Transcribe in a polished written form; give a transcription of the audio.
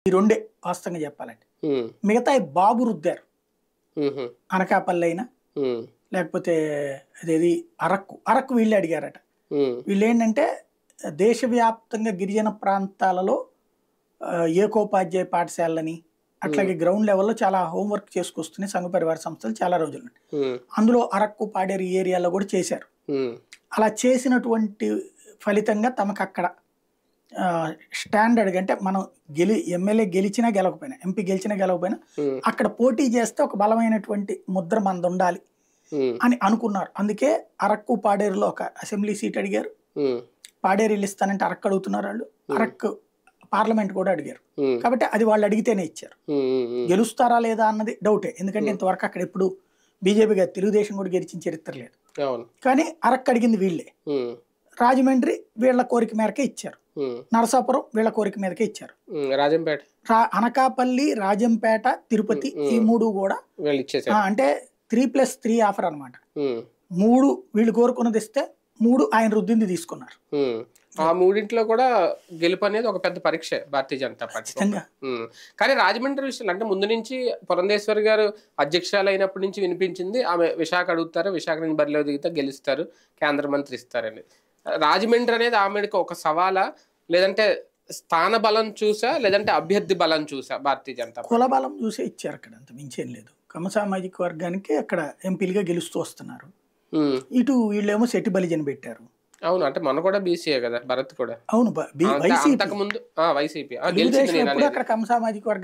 ఈ రెండే వాస్తవంగా చెప్పాలంటే. హ్మ్. మిగతాయి బాబు రుద్దారు. హుహు. అనకాపల్లి అయినా హ్మ్. లేకపోతే అదేది అరకు వీళ్ళే అడిగారట. హ్మ్. వీళ్ళేంటంటే దేశవ్యాప్తంగా గిరిజన ప్రాంతాలలో ఏకోపాధ్యాయ పాఠశాలని అట్లాగే గ్రౌండ్ లెవెల్‌లో చాలా హోంవర్క్ చేసుకొస్తున్నాయి సంఘ పరివార సంస్థలు చాలా రోజుల నుండి. హ్మ్. అందులో అరకు, పాడేరు ఏరియాలో కూడా చేశారు. హ్మ్. అలా చేసినటువంటి ఫలితంగా తమకక్కడ స్టాండర్డ్‌గా అంటే మనం ఎమ్మెల్యే గెలిచినా గెలవకపోయినా, ఎంపీ గెలిచినా గెలవకపోయినా హ్మ్. అక్కడ పోటీ చేస్తే ఒక బలమైనటువంటి ముద్ర మనదుండాలి హ్మ్. అని అనుకున్నారు. అందుకే అరకు, పాడేరులో ఒక అసెంబ్లీ సీట్ అడిగారు. హ్మ్. పాడేరు ఇల్లు ఇస్తానంటే అరకు అడుగుతున్నారు వాళ్ళు. అరకు పార్లమెంట్ కూడా అడిగారు. హ్మ్. కాబట్టి అది వాళ్ళు అడిగితేనే ఇచ్చారు. హ్మ్. గెలుస్తారా లేదా అన్నది డౌటే. ఎందుకంటే ఇంతవరకు అక్కడ ఎప్పుడు బీజేపీ గారు తెలుగుదేశం కూడా గెలిచిన చరిత్ర లేదు. అవును. కానీ అరకు అడిగింది వీళ్ళే. హ్మ్. రాజమండ్రి వీళ్ళ కోరిక మేరకే ఇచ్చారు. హ్మ్. నరసాపురం వీళ్ళ కోరిక మీదకే ఇచ్చారు. రాజంపేట. అనకాపల్లి, రాజంపేట, తిరుపతి ఈ 3 కూడా వీళ్ళు ఇచ్చేసారు. అంటే 3+3 ఆఫర్ అన్నమాట. హ్మ్. 3 వీళ్ళు కోరుకున్నది ఇస్తే 3 ఆయన రుద్దింది తీసుకున్నారు. ఆ మూడింట్లో కూడా గెలుపు అనేది ఒక పెద్ద పరీక్ష భారతీయ జనతా పార్టీ. ఖచ్చితంగా. కానీ రాజమండ్రి విషయంలో అంటే ముందు నుంచి పురంధేశ్వరి గారు అధ్యక్షురాలు అయినప్పటి నుంచి వినిపించింది ఆమె విశాఖ అడుగుతారు, విశాఖ నుంచి బరిలో దిగితే గెలుస్తారు, కేంద్ర మంత్రి ఇస్తారని. రాజమండ్రి అనేది ఆమెకు ఒక సవాలా, లేదంటే స్థాన బలం చూసా, లేదంటే అభ్యర్థి బలం చూసా భారతీయ జనతా కుల బలం చూసే ఇచ్చారు అక్కడ, అంత మించేం లేదు. కమ్మ సామాజిక వర్గానికి అక్కడ ఎంపీలుగా గెలుస్తూ వస్తున్నారు. ఇటు వీళ్ళేమో శెట్టి బలిజని పెట్టారు. అవును, అంటే మన కూడా బీసీఏ కదా భరత్ కూడా. అవును, వైసీపీ. అంతకు ముందు వైసీపీ తెలుగుదేశం ఎప్పుడు అక్కడ కమ్మ సామాజిక వర్గానికి